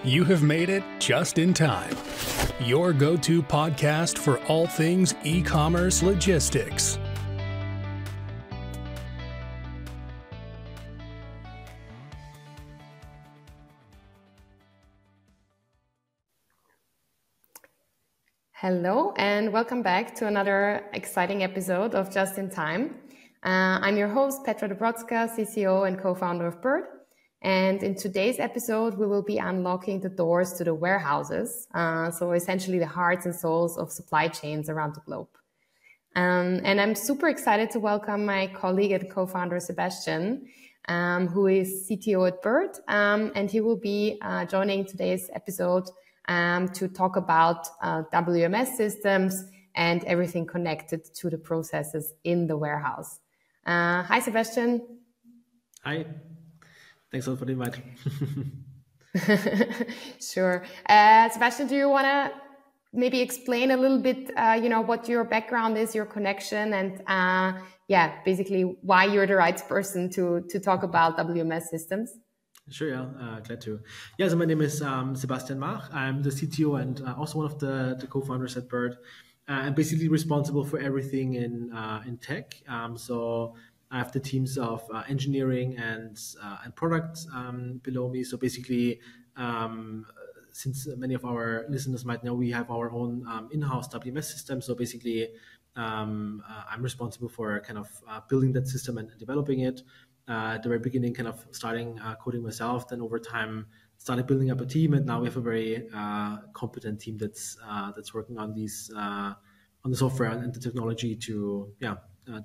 You have made it just in time. Your go-to podcast for all things e-commerce logistics. Hello and welcome back to another exciting episode of Just in Time. I'm your host, Petra Dobrocka, CCO and co-founder of Byrd. And in today's episode, we will be unlocking the doors to the warehouses. So essentially the hearts and souls of supply chains around the globe. And I'm super excited to welcome my colleague and co-founder, Sebastian, who is CTO at Byrd. And he will be joining today's episode to talk about WMS systems and everything connected to the processes in the warehouse. Hi, Sebastian. Hi. Thanks a lot for the invite. Sure. Sebastian, do you want to maybe explain a little bit, what your background is, your connection, and basically why you're the right person to talk about WMS systems? Sure, yeah, glad to. Yeah, so my name is Sebastian Mach. I'm the CTO and also one of the co-founders at Byrd. I'm basically responsible for everything in tech. So I have the teams of engineering and product below me. So basically, since many of our listeners might know, we have our own in-house WMS system. So basically, I'm responsible for kind of building that system and developing it. At the very beginning, kind of starting coding myself. Then over time, started building up a team, and now we have a very competent team that's working on these on the software and the technology to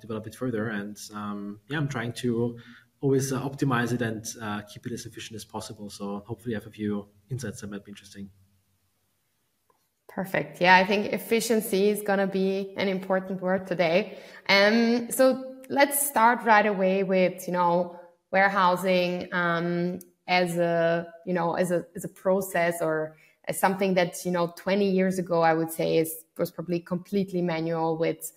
develop it further. And I'm trying to always optimize it and keep it as efficient as possible. So hopefully, I have a few insights that might be interesting. Perfect. Yeah, I think efficiency is going to be an important word today. So let's start right away with, warehousing as a process or as something that, 20 years ago, I would say was probably completely manual with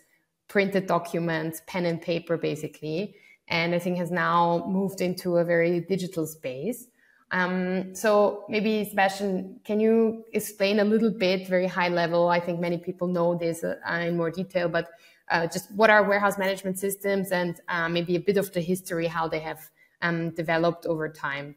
printed documents, pen and paper, basically. And I think has now moved into a very digital space. So maybe, Sebastian, can you explain a little bit, very high level? I think many people know this in more detail, but just what are warehouse management systems and maybe a bit of the history, how they have developed over time.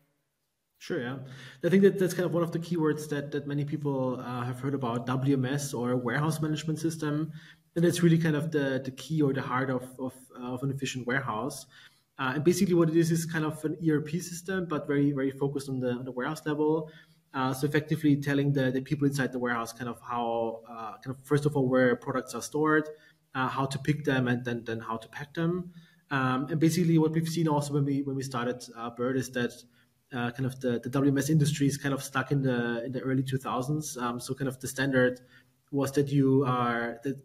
Sure, yeah. I think that's kind of one of the keywords that many people have heard about, WMS or warehouse management system. And it's really kind of the key or the heart of an efficient warehouse. And basically what it is kind of an ERP system, but very, very focused on the warehouse level. So effectively telling the people inside the warehouse kind of how, first of all, where products are stored, how to pick them, and then how to pack them. And basically what we've seen also when we started Byrd is that kind of the WMS industry is kind of stuck in the early 2000s. So kind of the standard was that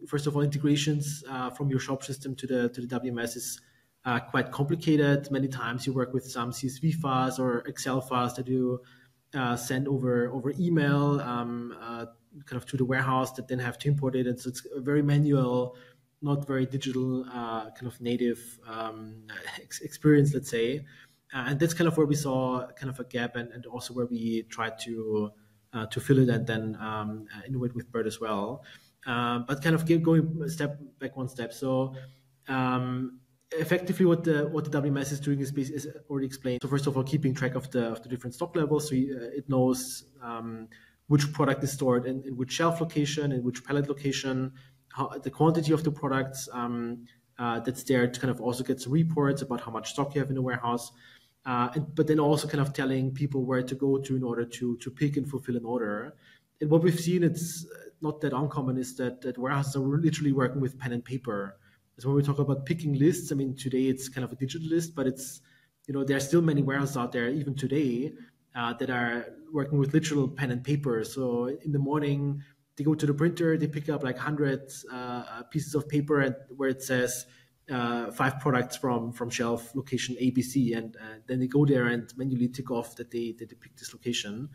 first of all, integrations from your shop system to the WMS is quite complicated. Many times you work with some CSV files or Excel files that you send over email kind of to the warehouse that then have to import it. And so it's a very manual, not very digital kind of native experience, let's say. And that's kind of where we saw kind of a gap and also where we tried to fill it and then innovate with Byrd as well. But kind of going one step. So effectively what the WMS is doing is already explained. So first of all, keeping track of the different stock levels. So it knows which product is stored in which shelf location, in which pallet location, the quantity of the products that's there to kind of also get some reports about how much stock you have in the warehouse. But then also kind of telling people where to go to in order to pick and fulfill an order. And what we've seen, it's not that uncommon, is that warehouses are literally working with pen and paper. So when we talk about picking lists, I mean, today it's kind of a digital list, but it's, there are still many warehouses out there, even today, that are working with literal pen and paper. So in the morning, they go to the printer, they pick up like 100 pieces of paper where it says 5 products from shelf location ABC, and then they go there and manually tick off that they picked this location,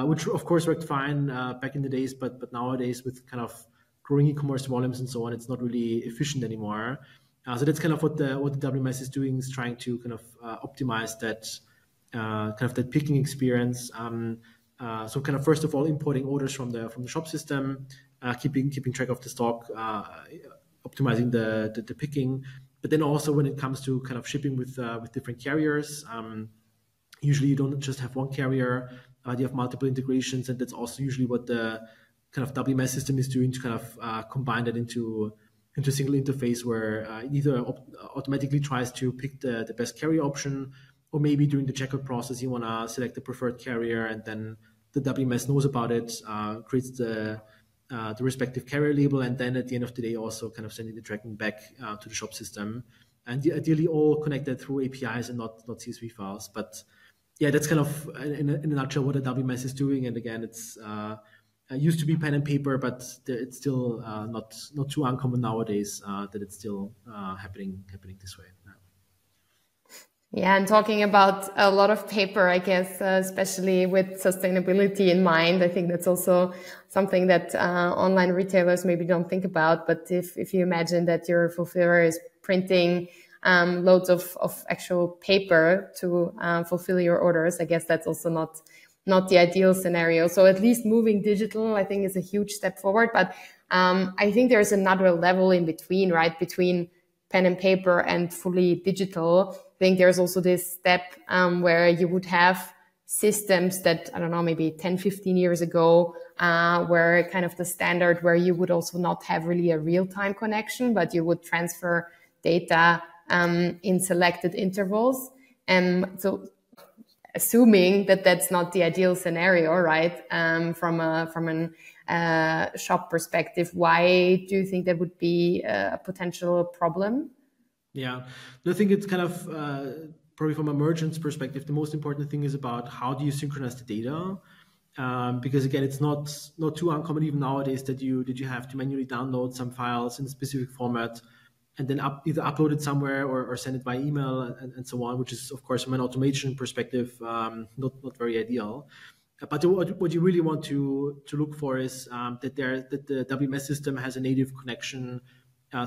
which of course worked fine back in the days, but nowadays with kind of growing e-commerce volumes and so on, it's not really efficient anymore. So that's kind of what the WMS is doing, is trying to kind of optimize that kind of that picking experience. So kind of first of all, importing orders from the shop system, keeping track of the stock, optimizing the picking. But then also when it comes to kind of shipping with different carriers, usually you don't just have one carrier, you have multiple integrations, and that's also usually what the kind of WMS system is doing, to kind of combine that into a single interface where it either automatically tries to pick the best carrier option, or maybe during the checkout process you want to select the preferred carrier, and then the WMS knows about it, creates the respective carrier label, and then at the end of the day also kind of sending the tracking back to the shop system, and ideally all connected through APIs and not CSV files. But yeah, that's kind of in a nutshell what a WMS is doing. And again, it's used to be pen and paper, but it's still not too uncommon nowadays that it's still happening this way. Yeah, and talking about a lot of paper, I guess, especially with sustainability in mind, I think that's also something that online retailers maybe don't think about. But if you imagine that your fulfiller is printing loads of actual paper to fulfill your orders, I guess that's also not the ideal scenario. So at least moving digital, I think, is a huge step forward. But I think there's another level in between, right? Between pen and paper and fully digital. I think there's also this step where you would have systems that, I don't know, maybe 10, 15 years ago, were kind of the standard, where you would also not have really a real-time connection, but you would transfer data in selected intervals. So assuming that that's not the ideal scenario, right? From an shop perspective, why do you think that would be a potential problem? Yeah, I think it's kind of probably from a merchant's perspective, the most important thing is about how do you synchronize the data, because again, it's not too uncommon even nowadays that you have to manually download some files in a specific format and then either upload it somewhere or send it by email and so on, which is of course from an automation perspective not very ideal. But what you really want to look for is that the WMS system has a native connection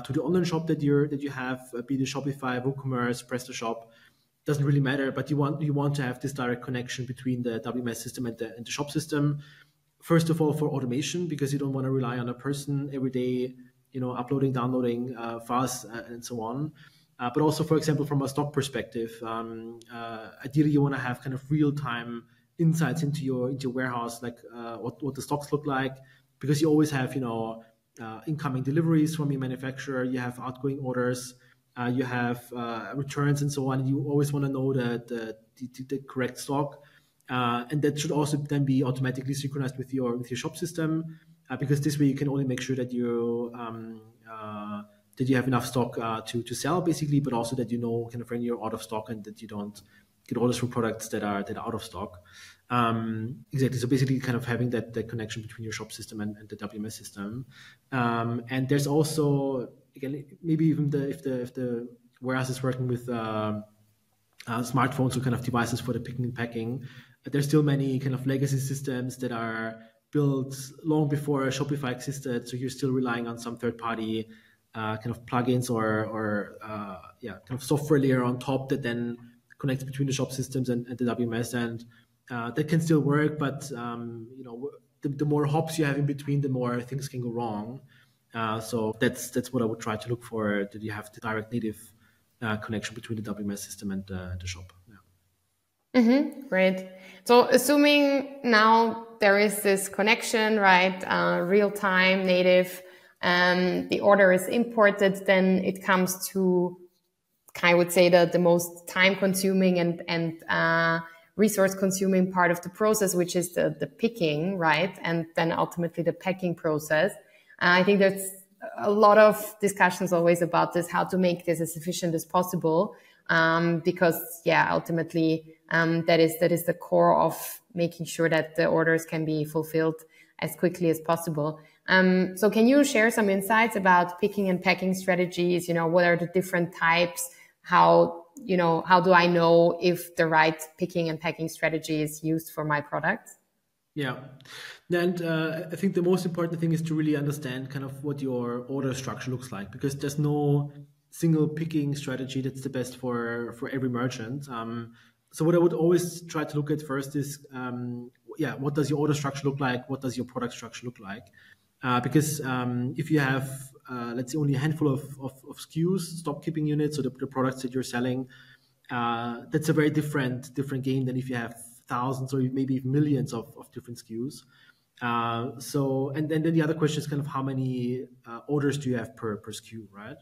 to the online shop that you have, be it Shopify, WooCommerce, PrestaShop, doesn't really matter. But you want to have this direct connection between the WMS system and the shop system. First of all, for automation, because you don't want to rely on a person every day, uploading, downloading files and so on. But also, for example, from a stock perspective, ideally you want to have kind of real-time insights into your warehouse, like what the stocks look like, because you always have incoming deliveries from your manufacturer, you have outgoing orders, you have returns and so on. And you always want to know the correct stock, and that should also then be automatically synchronized with your shop system, because this way you can only make sure that you have enough stock to sell, basically, but also that kind of when you're out of stock and that you don't get orders for products that are out of stock. Exactly. So basically kind of having that connection between your shop system and the WMS system. And there's also, again, maybe even if the warehouse is working with smartphones or kind of devices for the picking and packing, there's still many kind of legacy systems that are built long before Shopify existed. So you're still relying on some third-party kind of plugins or kind of software layer on top that then connects between the shop systems and the WMS, and that can still work, but the more hops you have in between, the more things can go wrong. So that's what I would try to look for, that you have the direct native connection between the WMS system and the shop. Yeah. Mm-hmm. Great. So assuming now there is this connection, right? Real-time native, the order is imported, then it comes to, I would say, the most time-consuming and resource-consuming part of the process, which is the picking, right? And then ultimately the packing process. I think there's a lot of discussions always about this, how to make this as efficient as possible, because ultimately that is the core of making sure that the orders can be fulfilled as quickly as possible. So can you share some insights about picking and packing strategies? What are the different types? How do I know if the right picking and packing strategy is used for my product? Yeah. And I think the most important thing is to really understand kind of what your order structure looks like, because there's no single picking strategy that's the best for every merchant. So what I would always try to look at first is what does your order structure look like? What does your product structure look like? Because if you have, let's say, only a handful of SKUs, stock keeping units, so the products that you're selling, that's a very different game than if you have thousands or maybe millions of different SKUs. So, and then the other question is kind of how many orders do you have per SKU, right?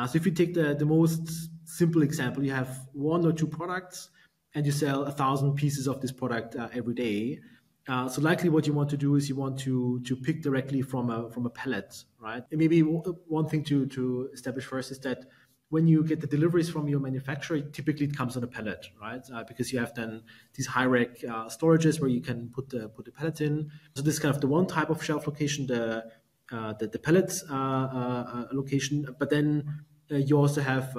So if you take the most simple example, you have 1 or 2 products and you sell 1,000 pieces of this product every day. So likely what you want to do is you want to pick directly from a pallet, right? And maybe one thing to establish first is that when you get the deliveries from your manufacturer, typically it comes on a pallet, right? Because you have then these high rack storages where you can put the pallets in. So this is kind of the one type of shelf location, the pallets location. But then you also have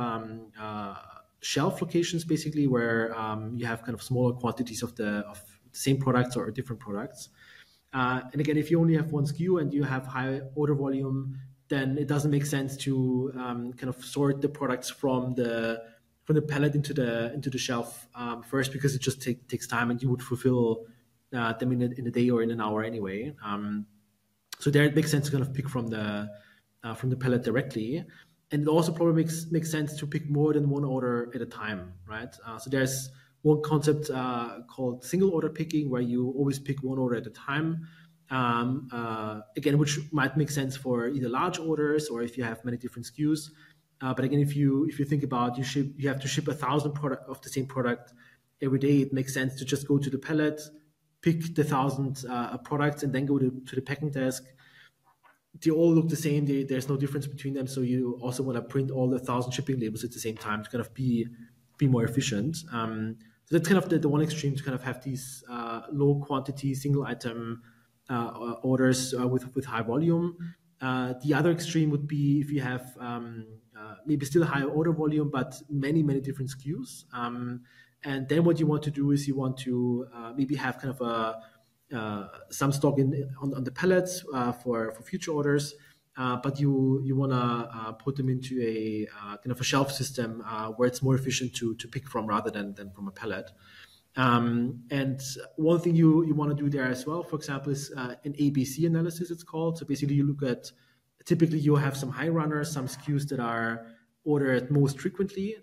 shelf locations, basically, where you have kind of smaller quantities of the same products or different products. And again, if you only have one SKU and you have high order volume, then it doesn't make sense to kind of sort the products from the pallet into the shelf first, because it just takes time, and you would fulfill them in a day or in an hour anyway. So there it makes sense to kind of pick from the pallet directly. And it also probably makes sense to pick more than one order at a time, right? So there's one concept called single order picking, where you always pick one order at a time. Again, which might make sense for either large orders or if you have many different SKUs. But again, if you think about you have to ship 1,000 product of the same product every day, it makes sense to just go to the pallet, pick the 1,000 products, and then go to the packing desk. They all look the same. There's no difference between them. So you also want to print all the 1,000 shipping labels at the same time to kind of be more efficient. So that's kind of the one extreme, to kind of have these low quantity single item orders with high volume. The other extreme would be if you have maybe still a high order volume, but many different SKUs. And then what you want to do is you want to maybe have kind of some stock on the pallets for future orders, but you want to put them into a kind of a shelf system where it's more efficient to pick from rather than from a pallet. And one thing you want to do there as well, for example, is an ABC analysis, it's called. So basically you look at, typically you have some high runners, some SKUs that are ordered most frequently.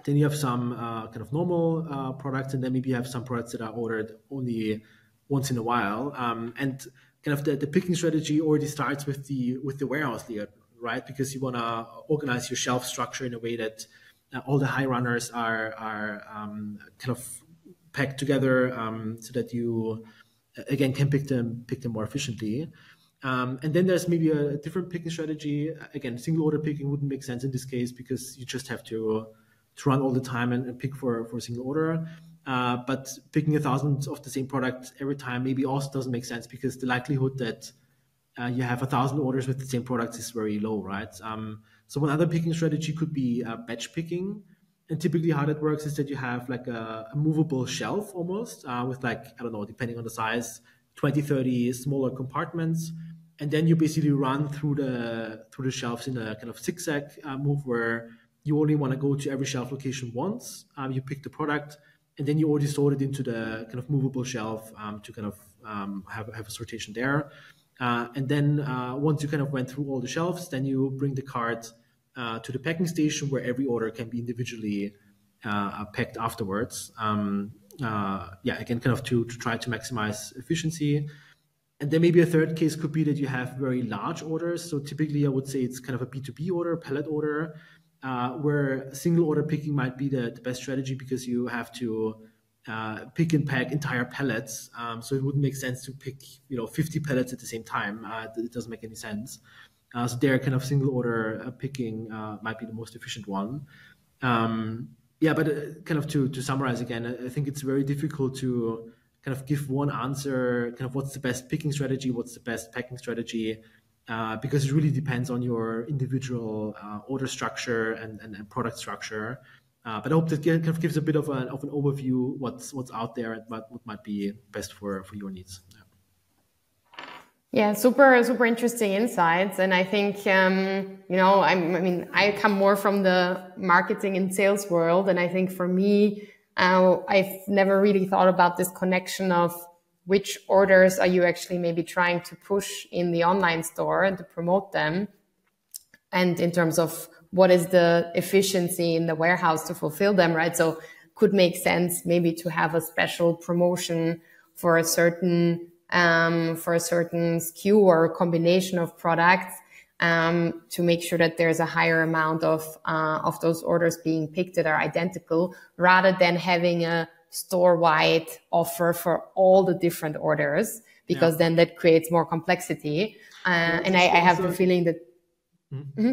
Then you have some kind of normal products, and then maybe you have some products that are ordered only once in a while. And kind of the picking strategy already starts with the warehouse layer, right? Because you want to organize your shelf structure in a way that all the high runners are kind of packed together, so that you again can pick them more efficiently. And then there's maybe a different picking strategy. Again, single order picking wouldn't make sense in this case because you just have to run all the time and pick for a single order. But picking 1,000 of the same product every time maybe also doesn't make sense, because the likelihood that you have 1,000 orders with the same products is very low, right? So one other picking strategy could be batch picking. And typically how that works is that you have like a movable shelf almost with like, I don't know, depending on the size, 20, 30 smaller compartments. And then you basically run through the shelves in a kind of zigzag move where you only want to go to every shelf location once. You pick the product, and then you already sort it into the kind of movable shelf to kind of have a sortation there. And then once you kind of went through all the shelves, then you bring the cart to the packing station where every order can be individually packed afterwards. Again, kind of to try to maximize efficiency. And then maybe a third case could be that you have very large orders. So typically I would say it's kind of a B2B order, pallet order, where single order picking might be the best strategy, because you have to pick and pack entire pallets. So it wouldn't make sense to pick 50 pallets at the same time. It doesn't make any sense. So there, kind of single order picking might be the most efficient one. But kind of to summarize again, I think it's very difficult to kind of give one answer, kind of what's the best picking strategy, what's the best packing strategy, because it really depends on your individual order structure and product structure. But I hope that kind of gives a bit of an overview what's out there and what might be best for your needs. Yeah, super interesting insights. And I think, I come more from the marketing and sales world. And I think for me, I've never really thought about this connection of which orders are you actually maybe trying to push in the online store and to promote them, and in terms of what is the efficiency in the warehouse to fulfill them, right? So could make sense maybe to have a special promotion for a certain SKU or a combination of products, to make sure that there's a higher amount of those orders being picked that are identical, rather than having a store-wide offer for all the different orders, because then that creates more complexity. And I have the feeling that,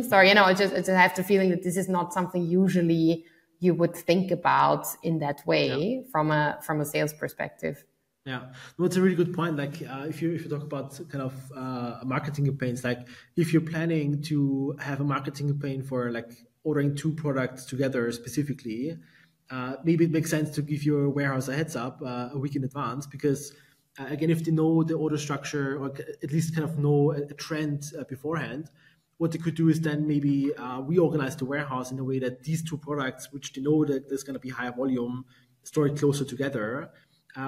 sorry, I just have the feeling that this is not something usually you would think about in that way from a sales perspective. Yeah, no, it's a really good point. Like if you talk about kind of marketing campaigns, like if you're planning to have a marketing campaign for like ordering 2 products together specifically, maybe it makes sense to give your warehouse a heads up a week in advance, because again, if they know the order structure, or at least kind of know a trend beforehand, what they could do is then maybe reorganize the warehouse in a way that these 2 products, which they know that there's going to be higher volume, store it closer together.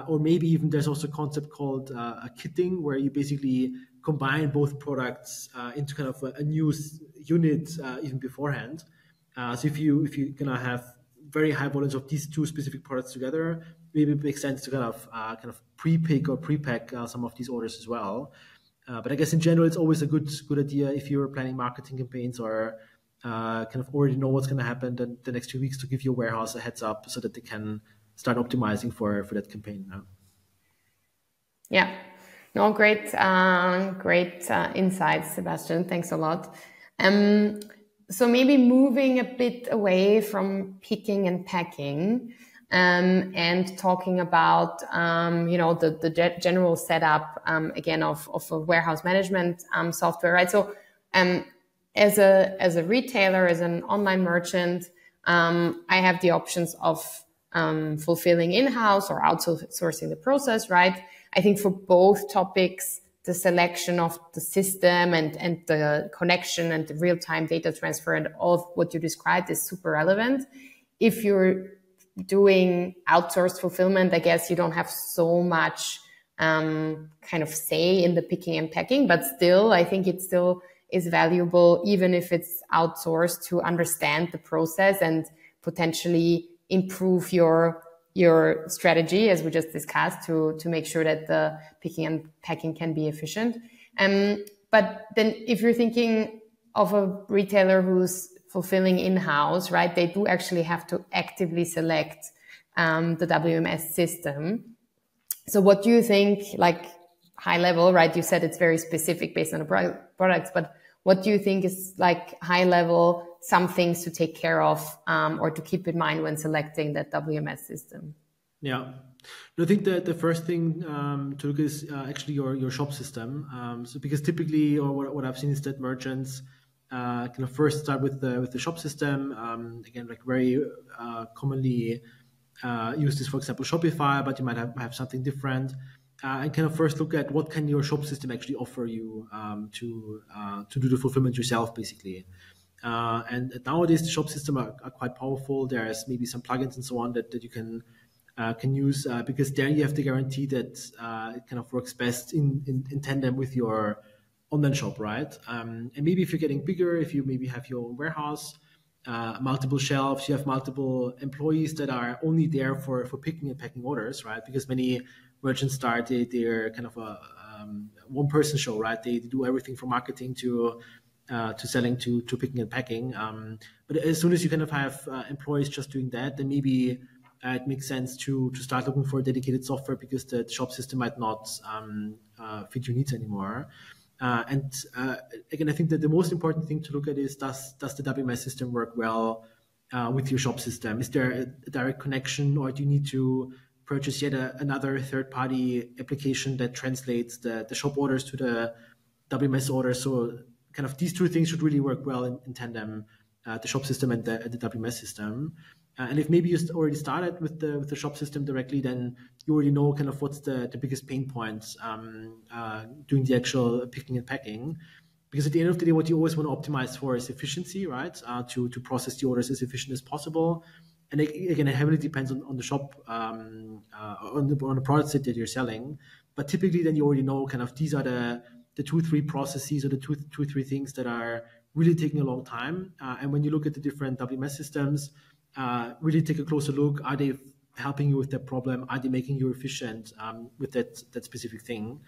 Or maybe even there's also a concept called a kitting, where you basically combine both products into kind of a new unit even beforehand. So if you're gonna have very high volumes of these 2 specific products together, maybe it makes sense to kind of pre-pick or pre-pack some of these orders as well. But I guess in general, it's always a good idea if you're planning marketing campaigns or kind of already know what's going to happen the next 2 weeks, to give your warehouse a heads up so that they can start optimizing for that campaign. Yeah, no, great insights, Sebastian. Thanks a lot. So maybe moving a bit away from picking and packing, and talking about the general setup again of a warehouse management software, right? So as a retailer, as an online merchant, I have the options of fulfilling in-house or outsourcing the process, right? I think for both topics, the selection of the system and the connection and the real-time data transfer and all of what you described is super relevant. If you're doing outsourced fulfillment, I guess you don't have so much kind of say in the picking and packing, but still, I think it still is valuable, even if it's outsourced, to understand the process and potentially improve your strategy, as we just discussed, to make sure that the picking and packing can be efficient. But then if you're thinking of a retailer who's fulfilling in-house, right, they do actually have to actively select the WMS system. So what do you think, like high level, right? You said it's very specific based on the products, but what do you think is like high level, some things to take care of or to keep in mind when selecting that WMS system? Yeah, I think that the first thing to look is actually your shop system. So because typically, or what I've seen is that merchants kind of first start with the shop system. Again, like very commonly use this, for example, Shopify, but you might have something different. And kind of first look at what can your shop system actually offer you to do the fulfillment yourself, basically. And nowadays the shop system are quite powerful. There's maybe some plugins and so on that you can use because there you have the guarantee that it kind of works best in tandem with your online shop, right? And maybe if you're getting bigger, if you maybe have your own warehouse, multiple shelves, you have multiple employees that are only there for picking and packing orders, right? Because many merchants start they're kind of a one-person show, right? They do everything from marketing to selling to picking and packing. But as soon as you kind of have employees just doing that, then maybe it makes sense to start looking for dedicated software because the shop system might not fit your needs anymore. And again, I think that the most important thing to look at is does the WMS system work well with your shop system? Is there a direct connection, or do you need to purchase yet another third-party application that translates the shop orders to the WMS orders? So kind of these 2 things should really work well in tandem, the shop system and the WMS system. And if maybe you already started with the shop system directly, then you already know kind of what's the biggest pain points doing the actual picking and packing. Because at the end of the day, what you always want to optimize for is efficiency, right? To process the orders as efficient as possible. And again, it heavily depends on the shop, on the products that you're selling. But typically, then you already know kind of these are the 2-3 processes or the 2-3 things that are really taking a long time. And when you look at the different WMS systems, really take a closer look. Are they helping you with that problem? Are they making you efficient with that specific thing?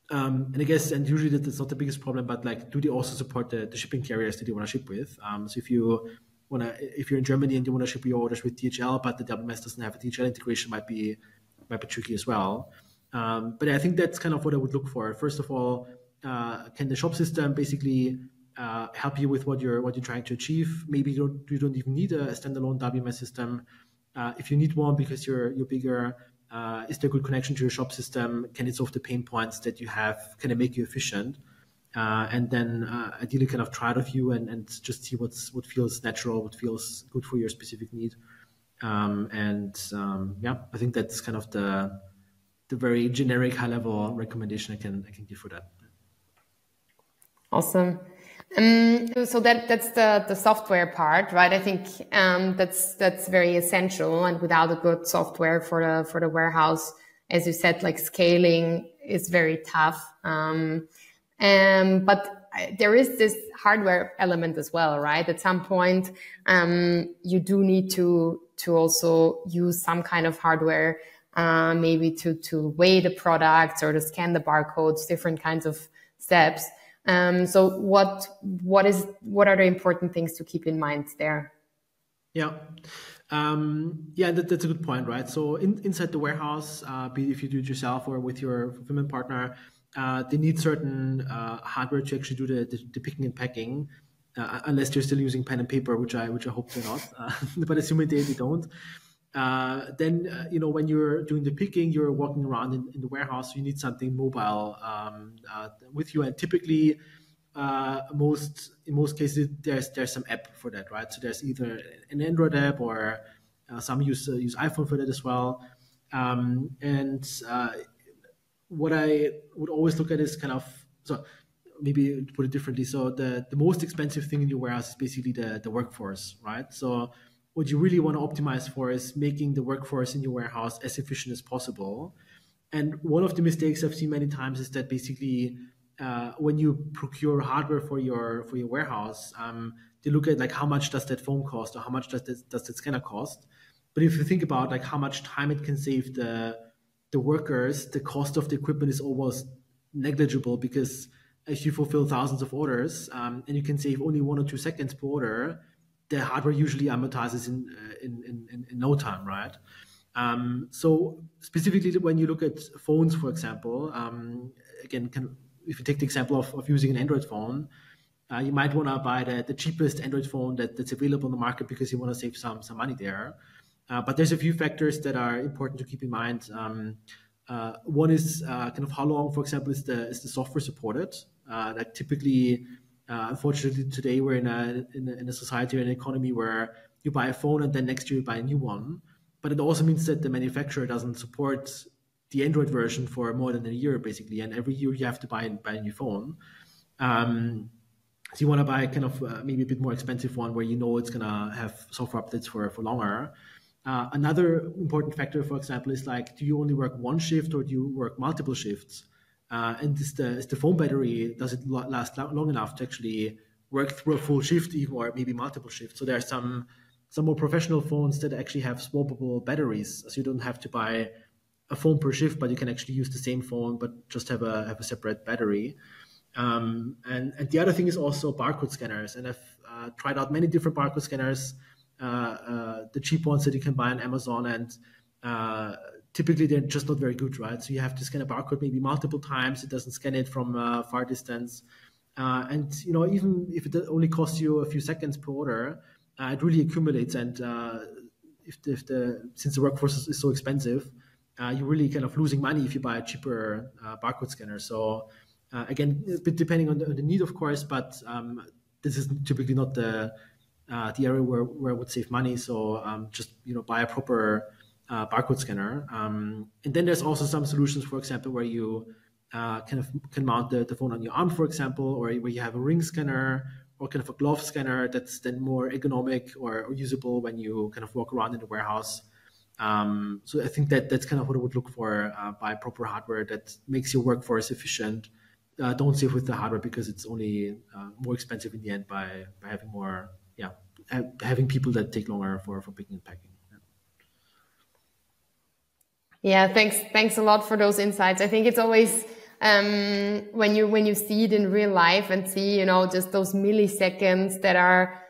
And I guess, and usually that's not the biggest problem, but like, do they also support the shipping carriers that you want to ship with? So if you're in Germany and you want to ship your orders with DHL, but the WMS doesn't have a DHL integration, might be tricky as well. But I think that's kind of what I would look for. First of all, can the shop system basically help you with what you're trying to achieve? Maybe you don't even need a standalone WMS system. If you need one because you're bigger, is there a good connection to your shop system? Can it solve the pain points that you have? Can it make you efficient? And then ideally kind of try it of you and just see what feels natural, what feels good for your specific need. I think that's kind of the very generic high level recommendation I can give for that. Awesome. So that's the software part, right? I think that's very essential, and without a good software for the warehouse, as you said, like scaling is very tough. But there is this hardware element as well, right? At some point, you do need to also use some kind of hardware, maybe to weigh the products or to scan the barcodes, different kinds of steps. So what are the important things to keep in mind there? Yeah. That's a good point, right? So inside the warehouse, be it if you do it yourself or with your fulfillment partner, they need certain hardware to actually do the picking and packing, unless they're still using pen and paper, which I hope they're not. But assuming they don't. Then when you're doing the picking, you're walking around in the warehouse, so you need something mobile with you. And typically, in most cases, there's some app for that, right? So there's either an Android app or some use iPhone for that as well. What I would always look at is kind of, so maybe to put it differently. So the most expensive thing in your warehouse is basically the workforce, right? So what you really want to optimize for is making the workforce in your warehouse as efficient as possible. And one of the mistakes I've seen many times is that basically when you procure hardware for your warehouse, they look at like how much does that phone cost or how much does that scanner cost. But if you think about like how much time it can save the workers, the cost of the equipment is almost negligible, because if you fulfill thousands of orders and you can save only 1 or 2 seconds per order, the hardware usually amortizes in no time, right? So specifically when you look at phones, for example, again, if you take the example of using an Android phone, you might want to buy the cheapest Android phone that's available on the market because you want to save some money there. But there's a few factors that are important to keep in mind. One is kind of how long, for example, is the software supported? Like typically, unfortunately, today we're in a society or an economy where you buy a phone and then next year you buy a new one. But it also means that the manufacturer doesn't support the Android version for more than a year, basically. And every year you have to buy a new phone. So you want to buy kind of maybe a bit more expensive one where you know it's going to have software updates for longer. Another important factor, for example, is like, do you only work one shift or do you work multiple shifts? And is the phone battery, does it last long enough to actually work through a full shift even, or maybe multiple shifts? So there are some more professional phones that actually have swappable batteries, so you don't have to buy a phone per shift, but you can actually use the same phone but just have a separate battery. And the other thing is also barcode scanners, and I've tried out many different barcode scanners, the cheap ones that you can buy on Amazon, and typically they're just not very good, right? So you have to scan a barcode maybe multiple times. It doesn't scan it from far distance. And even if it only costs you a few seconds per order, it really accumulates. And since the workforce is so expensive, you're really kind of losing money if you buy a cheaper barcode scanner. So again, a bit depending on the need, of course, but this is typically not the area where I would save money. So just buy a proper barcode scanner. And then there's also some solutions, for example, where you can mount the phone on your arm, for example, or where you have a ring scanner, or kind of a glove scanner that's then more ergonomic or usable when you kind of walk around in the warehouse. So I think that's kind of what I would look for. Buy proper hardware that makes your workforce efficient. Don't save with the hardware because it's only more expensive in the end by having more, having people that take longer for picking and packing. Yeah, thanks a lot for those insights. I think it's always when you see it in real life and see, just those milliseconds that are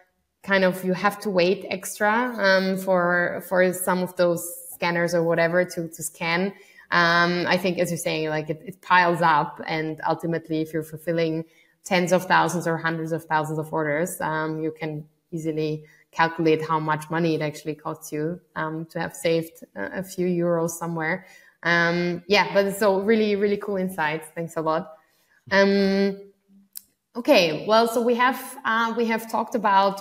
kind of, you have to wait extra for some of those scanners or whatever to scan. I think, as you're saying, like it piles up, and ultimately, if you're fulfilling tens of thousands or hundreds of thousands of orders, you can easily calculate how much money it actually costs you to have saved a few euros somewhere. But so really, really cool insights. Thanks a lot. Okay, well, so we have talked about,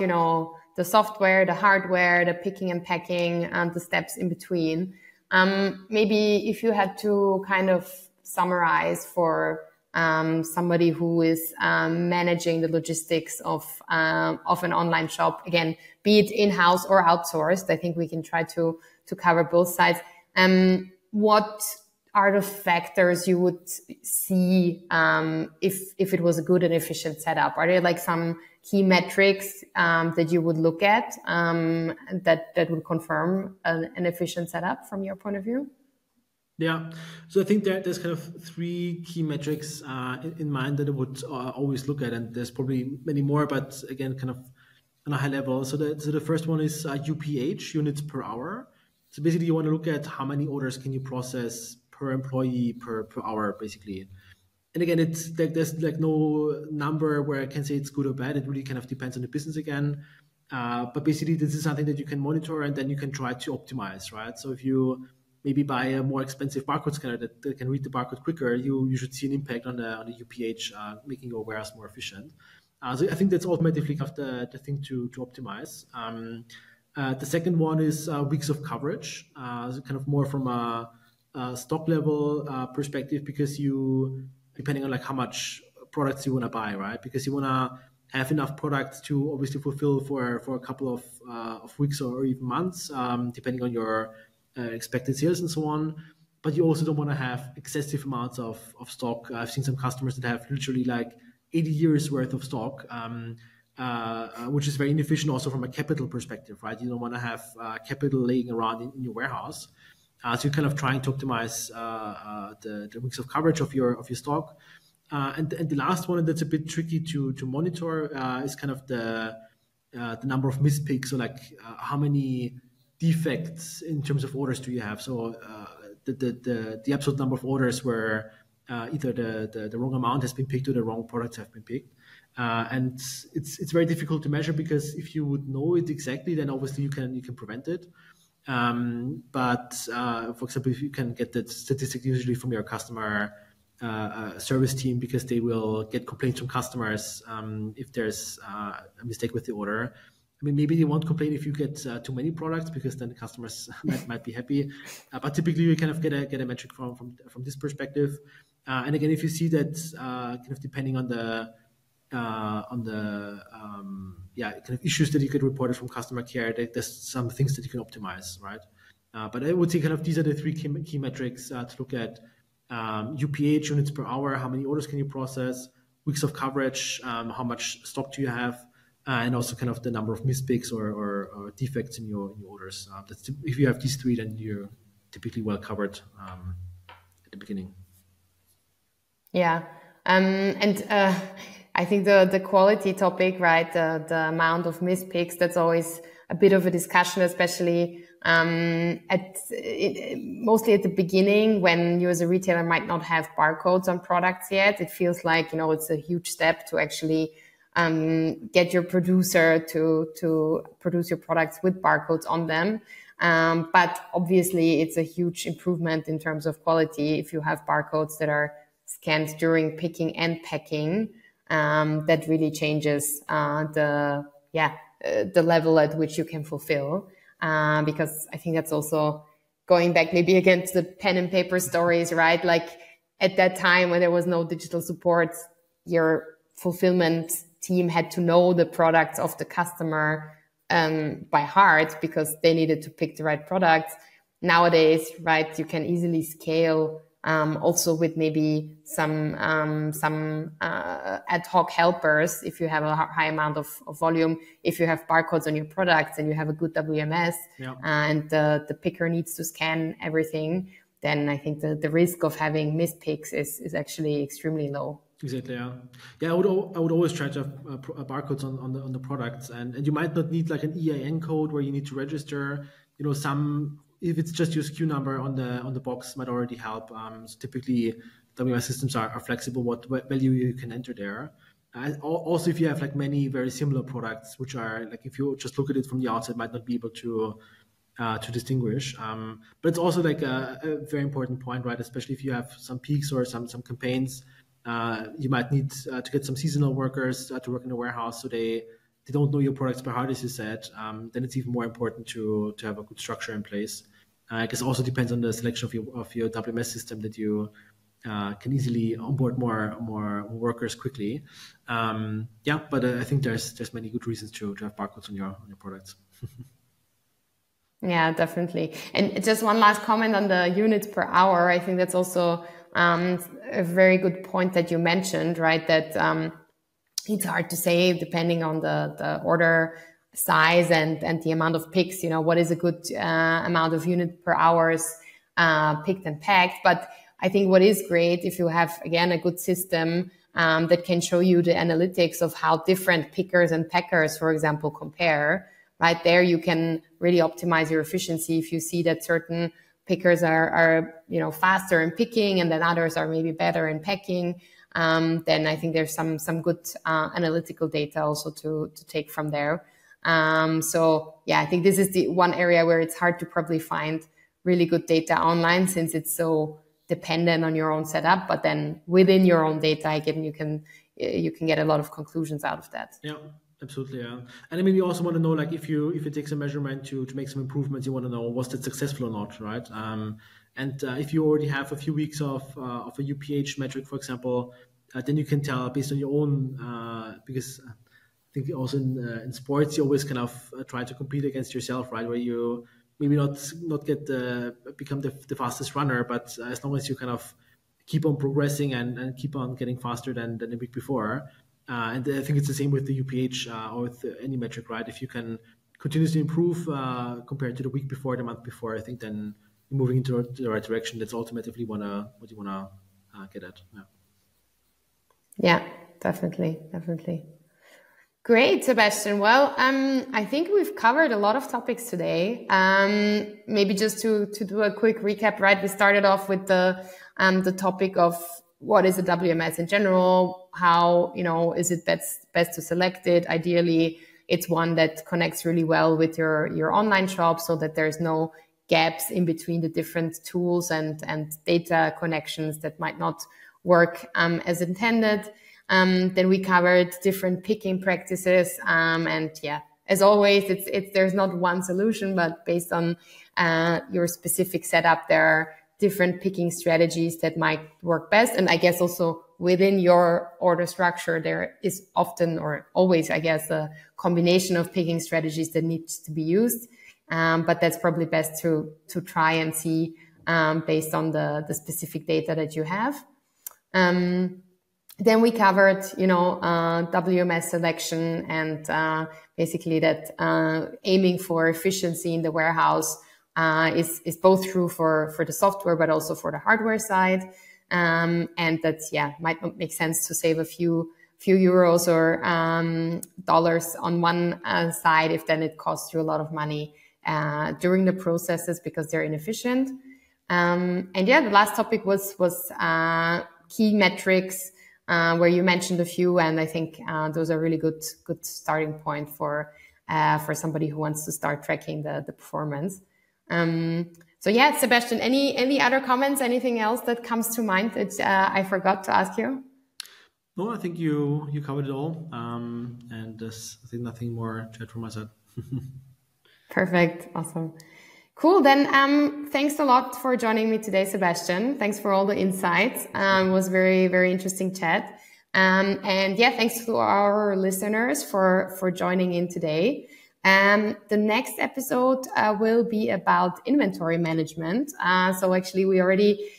the software, the hardware, the picking and packing, and the steps in between. Maybe if you had to kind of summarize for somebody who is managing the logistics of an online shop, again, be it in-house or outsourced, I think we can try to cover both sides. What are the factors you would see if it was a good and efficient setup? Are there like some key metrics that you would look at that would confirm an efficient setup from your point of view? Yeah, so I think there's kind of three key metrics in mind that I would always look at, and there's probably many more, but again, kind of on a high level. So the first one is UPH, units per hour. So basically, you want to look at how many orders can you process per employee per hour, basically. And again, it's like there's like no number where I can say it's good or bad. It really kind of depends on the business again. But basically, this is something that you can monitor, and then you can try to optimize, right? So if you maybe buy a more expensive barcode scanner that can read the barcode quicker, you should see an impact on the UPH, making your warehouse more efficient. So I think that's ultimately kind of the thing to optimize. The second one is weeks of coverage, so kind of more from a stock level perspective, because depending on like how much products you want to buy, right? Because you want to have enough products to obviously fulfill for a couple of weeks or even months, depending on your expected sales and so on. But you also don't want to have excessive amounts of stock. I've seen some customers that have literally like 80 years worth of stock, which is very inefficient also from a capital perspective, right? You don't want to have capital laying around in your warehouse. So you're kind of trying to optimize the weeks of coverage of your stock. And the last one that's a bit tricky to monitor is kind of the number of mispicks. So like how many defects in terms of orders do you have? So the absolute number of orders where either the wrong amount has been picked or the wrong products have been picked. And it's very difficult to measure, because if you would know it exactly, then obviously you can prevent it. But for example, if you can get that statistic usually from your customer service team, because they will get complaints from customers if there's a mistake with the order. I mean, maybe they won't complain if you get too many products, because then the customers might be happy. But typically, we kind of get a metric from this perspective. And again, if you see that kind of depending on the kind of issues that you get reported from customer care, there's some things that you can optimize, right? But I would say kind of these are the three key metrics to look at: UPH, units per hour, how many orders can you process; weeks of coverage, how much stock do you have; and also kind of the number of mispicks or defects in your orders. If you have these three, then you're typically well covered at the beginning. Yeah, I think the quality topic, right? The amount of mispicks, that's always a bit of a discussion, especially mostly at the beginning, when you as a retailer might not have barcodes on products yet. It feels like, it's a huge step to actually get your producer to produce your products with barcodes on them. But obviously it's a huge improvement in terms of quality if you have barcodes that are scanned during picking and packing. That really changes the level at which you can fulfill. Because I think that's also going back maybe again to the pen and paper stories, right? Like at that time when there was no digital support, your fulfillment team had to know the products of the customer by heart because they needed to pick the right products. Nowadays, right, you can easily scale also with maybe some ad hoc helpers. If you have a high amount of volume, if you have barcodes on your products and you have a good WMS, and the picker needs to scan everything, then I think the risk of having missed picks is actually extremely low. Exactly. Yeah. I would always try to have barcodes on the products, and you might not need like an EIN code where you need to register. If it's just your SKU number on the box might already help. So typically, WMS systems are flexible what value you can enter there. Also, if you have like many very similar products, which are like if you just look at it from the outside, might not be able to distinguish. But it's also like a very important point, right? Especially if you have some peaks or some campaigns, you might need to get some seasonal workers to work in the warehouse, so they don't know your products by heart, as you said. Then it's even more important to have a good structure in place. I guess also depends on the selection of your WMS system that you can easily onboard more workers quickly. But I think there's many good reasons to have barcodes on your products. Yeah, definitely. And just one last comment on the units per hour. I think that's also a very good point that you mentioned, right? That it's hard to say depending on the order size and the amount of picks, what is a good amount of unit per hours picked and packed. But I think what is great if you have, again, a good system that can show you the analytics of how different pickers and packers, for example, compare. Right there, you can really optimize your efficiency. If you see that certain pickers are faster in picking and then others are maybe better in packing, then I think there's some good analytical data also to take from there. So yeah, I think this is the one area where it's hard to probably find really good data online since it's so dependent on your own setup. But then within your own data, again, you can get a lot of conclusions out of that. Yeah. Absolutely, yeah. And I mean, you also want to know, like, if you take some measurement to make some improvements, you want to know, was that successful or not, right? And if you already have a few weeks of a UPH metric, for example, then you can tell based on your own, because I think also in sports, you always kind of try to compete against yourself, right? Where you maybe not become the fastest runner, but as long as you kind of keep on progressing and keep on getting faster than the week before. And I think it's the same with the UPH or with any metric, right? If you can continuously improve compared to the week before, the month before, I think then you're moving into the right direction. That's ultimately what you want to get at. Yeah, definitely. Great, Sebastian. Well, I think we've covered a lot of topics today. Maybe just to do a quick recap, right? We started off with the topic of what is a WMS in general? How, is it best to select it? Ideally, it's one that connects really well with your online shop so that there's no gaps in between the different tools and data connections that might not work as intended. Then we covered different picking practices. And yeah, as always, there's not one solution, but based on your specific setup, there are different picking strategies that might work best. And I guess also within your order structure, there is often or always, I guess, a combination of picking strategies that needs to be used. But that's probably best to try and see based on the specific data that you have. Then we covered, WMS selection and basically that aiming for efficiency in the warehouse is both true for the software, but also for the hardware side. And that, might not make sense to save a few euros or dollars on one side if then it costs you a lot of money during the processes because they're inefficient. The last topic was key metrics, where you mentioned a few, and I think those are really good starting point for somebody who wants to start tracking the performance. Sebastian, any other comments, anything else that comes to mind that I forgot to ask you? No, I think you covered it all. And there's, I think, nothing more to add from my side. Perfect. Awesome. Cool. Then, thanks a lot for joining me today, Sebastian. Thanks for all the insights. It was very, very interesting chat. And yeah, thanks to our listeners for joining in today. The next episode will be about inventory management. So actually we already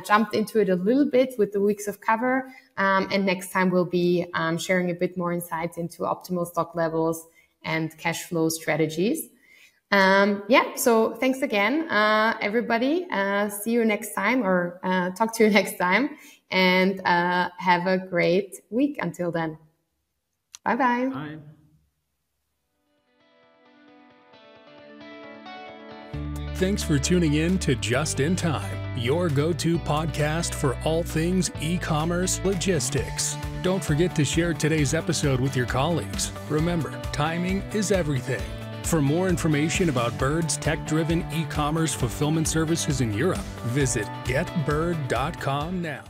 jumped into it a little bit with the weeks of cover. And next time we'll be sharing a bit more insights into optimal stock levels and cash flow strategies. Yeah, so thanks again, everybody. See you next time, or talk to you next time, and have a great week until then. Bye-bye. Bye. Thanks for tuning in to Just in Time, your go-to podcast for all things e-commerce logistics. Don't forget to share today's episode with your colleagues. Remember, timing is everything. For more information about Byrd's tech-driven e-commerce fulfillment services in Europe, visit getbyrd.com now.